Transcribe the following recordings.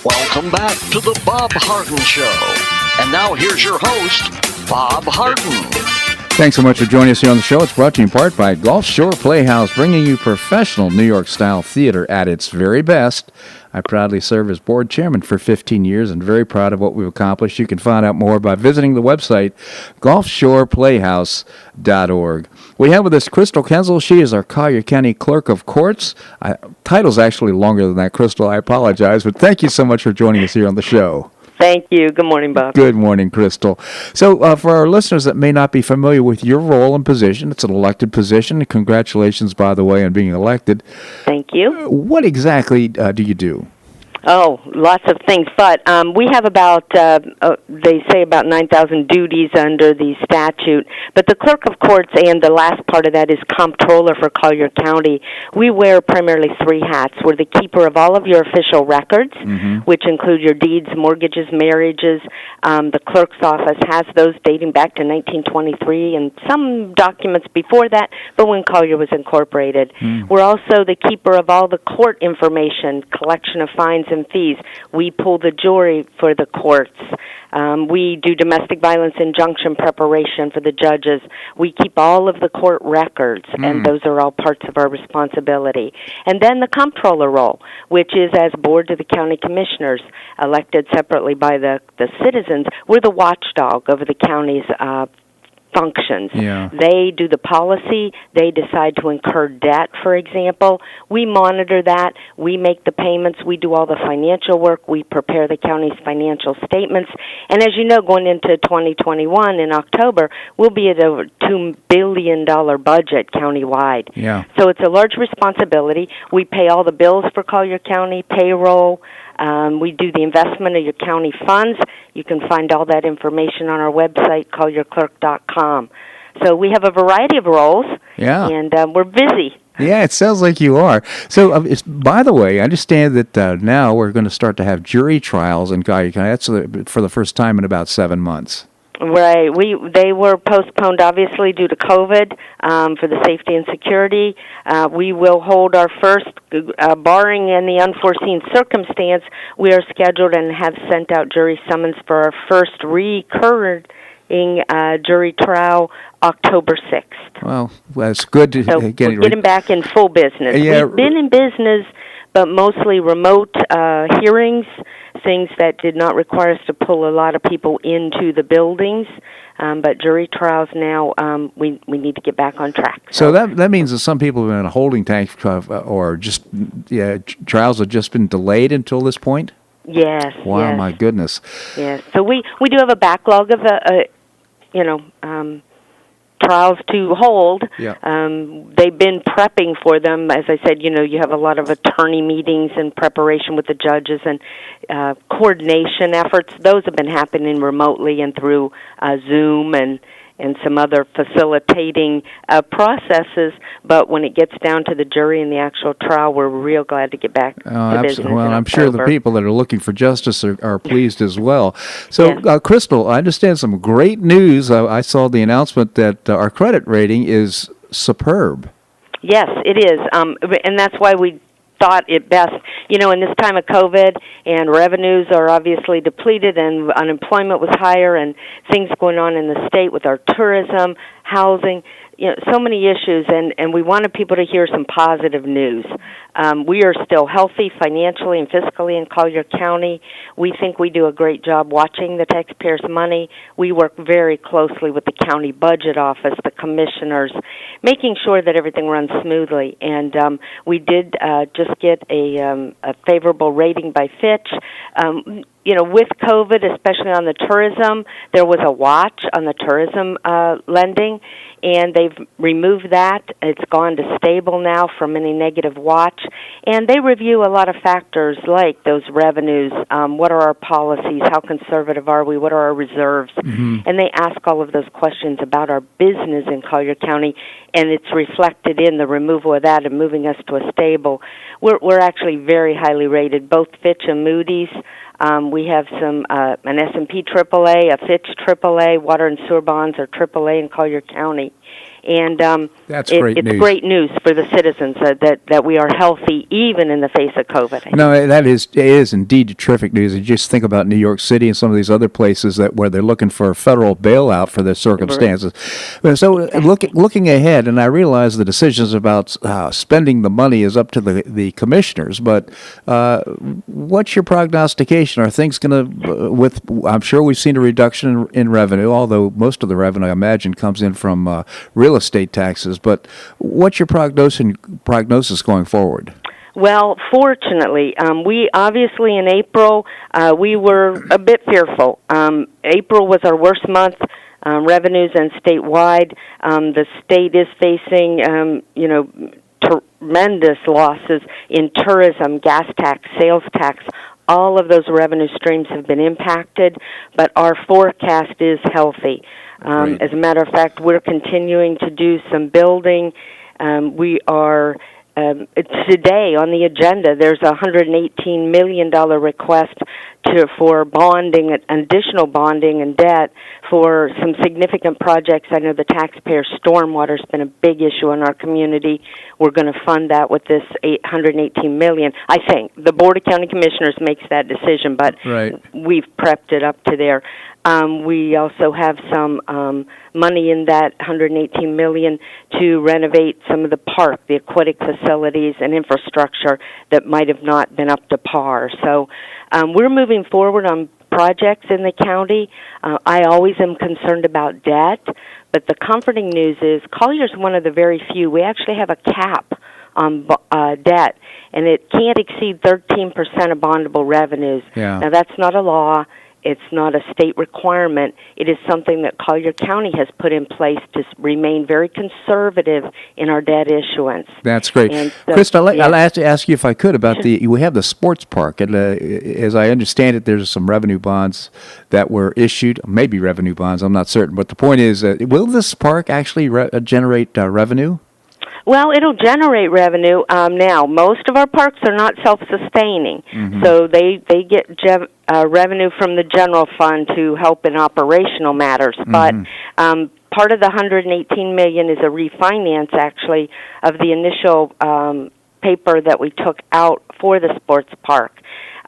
Welcome back to the Bob Harden Show. And now here's your host, Bob Harden. Thanks so much for joining us here on the show. It's brought to you in part by Gulf Shore Playhouse, bringing you professional New York-style theater at its very best. I proudly serve as board chairman for 15 years and very proud of what we've accomplished. You can find out more by visiting the website, gulfshoreplayhouse.org. We have with us Crystal Kinzel. She is our Collier County Clerk of Courts. Title's actually longer than that, Crystal. I apologize, but thank you so much for joining us here on the show. Thank you. Good morning, Bob. Good morning, Crystal. So for our listeners that may not be familiar with your role and position, it's an elected position. Congratulations, by the way, on being elected. Thank you. What exactly do you do? Oh, lots of things. But we have about, they say about 9,000 duties under the statute. But the clerk of courts, and the last part of that is comptroller for Collier County. We wear primarily three hats. We're the keeper of all of your official records, which include your deeds, mortgages, marriages. The clerk's office has those dating back to 1923 and some documents before that, but when Collier was incorporated. We're also the keeper of all the court information, collection of fines and fees. We pull the jury for the courts. We do domestic violence injunction preparation for the judges. We keep all of the court records, and those are all parts of our responsibility. And then the comptroller role, which is as board of the county commissioners, elected separately by the citizens. We're the watchdog over the county's functions. Yeah. They do the policy. They decide to incur debt, for example. We monitor that. We make the payments. We do all the financial work. We prepare the county's financial statements. And as you know, going into 2021 in October, we'll be at over $2 billion budget countywide. Yeah. So it's a large responsibility. We pay all the bills for Collier County, payroll. We do the investment of your county funds. You can find all that information on our website, collierclerk.com. So we have a variety of roles, and we're busy. Yeah, it sounds like you are. So, by the way, I understand that now we're going to start to have jury trials in Collier County. That's for the first time in about 7 months. Right. They were postponed, obviously, due to COVID for the safety and security. We will hold our first, barring any unforeseen circumstance, we are scheduled and have sent out jury summons for our first recurring jury trial October 6th. Well, that's good to so get we're getting back in full business. Yeah. We've been in business, but mostly remote hearings, things that did not require us to pull a lot of people into the buildings. But jury trials now, we need to get back on track. So that means that some people have been in a holding tank or just trials have just been delayed until this point? Yes. Wow, yes. my goodness. Yes. So we do have a backlog of trials to hold. Yeah. They've been prepping for them. As I said, you have a lot of attorney meetings and preparation with the judges and coordination efforts. Those have been happening remotely and through Zoom and some other facilitating processes. But when it gets down to the jury and the actual trial, we're real glad to get back to business. Well, I'm sure the people that are looking for justice are pleased as well. So, Crystal, I understand some great news. I saw the announcement that our credit rating is superb. Yes, it is. And that's why we thought it best, in this time of COVID, and revenues are obviously depleted, and unemployment was higher, and things going on in the state with our tourism, housing, so many issues, and we wanted people to hear some positive news. We are still healthy financially and fiscally in Collier County. We think we do a great job watching the taxpayers' money. We work very closely with the county budget office, the commissioners, making sure that everything runs smoothly. And we did just get a favorable rating by Fitch. With COVID, especially on the tourism, there was a watch on the tourism lending, and they've removed that. It's gone to stable now from any negative watch. And they review a lot of factors like those revenues, what are our policies, how conservative are we, what are our reserves. And they ask all of those questions about our business in Collier County, and it's reflected in the removal of that and moving us to a stable. We're actually very highly rated, both Fitch and Moody's. We have some an S&P AAA, a Fitch AAA, water and sewer bonds are AAA in Collier County. and That's great it's news. great news for the citizens that we are healthy even in the face of COVID. No, it is indeed terrific news. You just think about New York City and some of these other places where they're looking for a federal bailout for their circumstances. So looking ahead, and I realize the decisions about spending the money is up to the commissioners, but what's your prognostication? Are things going to, I'm sure we've seen a reduction in revenue, although most of the revenue, I imagine, comes in from real estate taxes, but what's your prognosis going forward? Well, fortunately, we obviously in April, we were a bit fearful. April was our worst month, revenues and statewide. The state is facing, tremendous losses in tourism, gas tax, sales tax. All of those revenue streams have been impacted, but our forecast is healthy. As a matter of fact, we're continuing to do some building. We are today on the agenda. There's a $118 million request for bonding, additional bonding and debt for some significant projects. I know the taxpayer stormwater's been a big issue in our community. We're going to fund that with this $118 million. I think the Board of County Commissioners makes that decision, but we've prepped it up to there. We also have some money in that $118 million to renovate some of the park, the aquatic facilities and infrastructure that might have not been up to par. So we're moving forward on projects in the county. I always am concerned about debt, but the comforting news is Collier's one of the very few. We actually have a cap on debt, and it can't exceed 13% of bondable revenues. Yeah. Now, that's not a law. It's not a state requirement. It is something that Collier County has put in place to remain very conservative in our debt issuance. That's great. And so, Krista, I'll ask you if I could about we have the sports park, and as I understand it, there's some revenue bonds that were issued, maybe revenue bonds, I'm not certain, but the point is, will this park actually generate revenue? Well, it'll generate revenue. Now, most of our parks are not self-sustaining, so they get revenue from the general fund to help in operational matters. But part of the $118 million is a refinance, actually, of the initial paper that we took out for the sports park.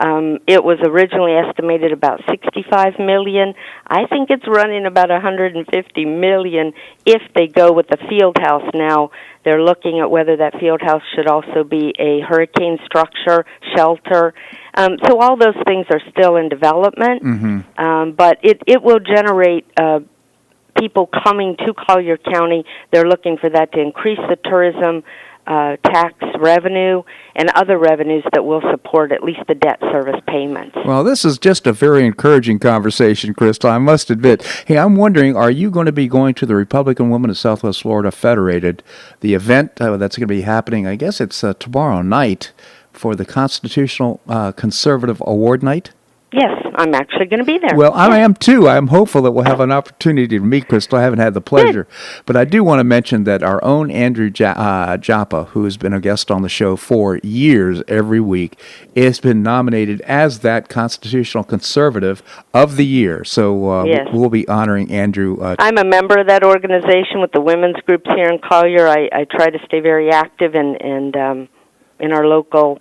It was originally estimated about $65 million. I think it's running about $150 million if they go with the field house now. They're looking at whether that field house should also be a hurricane structure, shelter. So all those things are still in development, but it will generate people coming to Collier County. They're looking for that to increase the tourism tax revenue and other revenues that will support at least the debt service payments. Well, this is just a very encouraging conversation, Krista, I must admit. Hey, I'm wondering, are you going to be going to the Republican Women of Southwest Florida Federated, the event that's going to be happening, I guess it's tomorrow night, for the Constitutional Conservative Award Night? Yes, I'm actually going to be there. Well, I am too. I'm hopeful that we'll have an opportunity to meet Crystal. I haven't had the pleasure. But I do want to mention that our own Andrew Joppa, who has been a guest on the show for years every week, has been nominated as that Constitutional Conservative of the Year. So we'll be honoring Andrew. I'm a member of that organization with the women's groups here in Collier. I try to stay very active in our local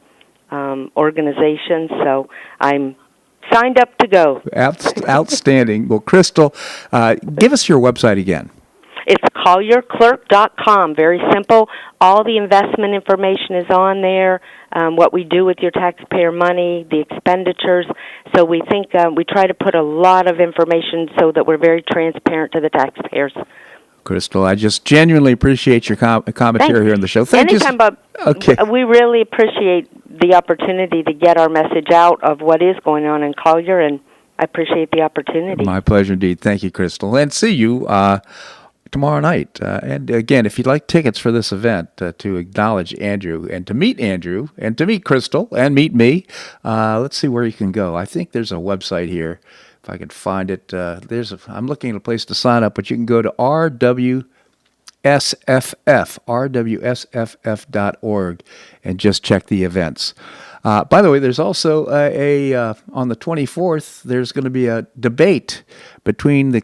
organizations, so I'm signed up to go. Outstanding. Well, Crystal, give us your website again. It's CollierClerk.com. Very simple. All the investment information is on there, what we do with your taxpayer money, the expenditures. So we think we try to put a lot of information so that we're very transparent to the taxpayers. Crystal, I just genuinely appreciate your commentary here on the show. Thank you. Anytime, Bob. Okay. We really appreciate the opportunity to get our message out of what is going on in Collier, and I appreciate the opportunity. My pleasure indeed. Thank you, Crystal. And see you tomorrow night. And again, if you'd like tickets for this event to acknowledge Andrew and to meet Crystal and meet me, let's see where you can go. I think there's a website here. If I can find it, I'm looking at a place to sign up, but you can go to rwsff.org, and just check the events. By the way, there's also on the 24th, there's going to be a debate between the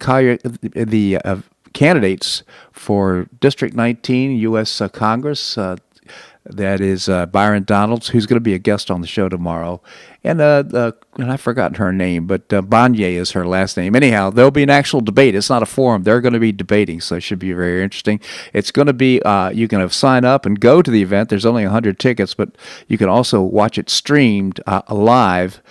candidates for District 19 U.S. Congress. That is Byron Donalds, who's going to be a guest on the show tomorrow. And I've forgotten her name, but Bonnier is her last name. Anyhow, there'll be an actual debate. It's not a forum. They're going to be debating, so it should be very interesting. It's going to be, you can sign up and go to the event. There's only 100 tickets, but you can also watch it streamed live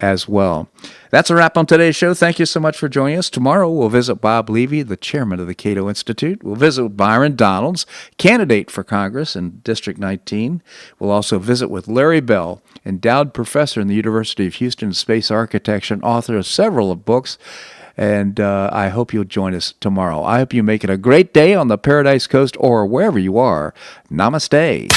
as well. That's a wrap on today's show. Thank you so much for joining us. Tomorrow we'll visit Bob Levy, the chairman of the Cato Institute. We'll visit with Byron Donalds, candidate for Congress in District 19. We'll also visit with Larry Bell, endowed professor in the University of Houston in space architecture and author of several books. And I hope you'll join us tomorrow. I hope you make it a great day on the Paradise Coast or wherever you are. Namaste.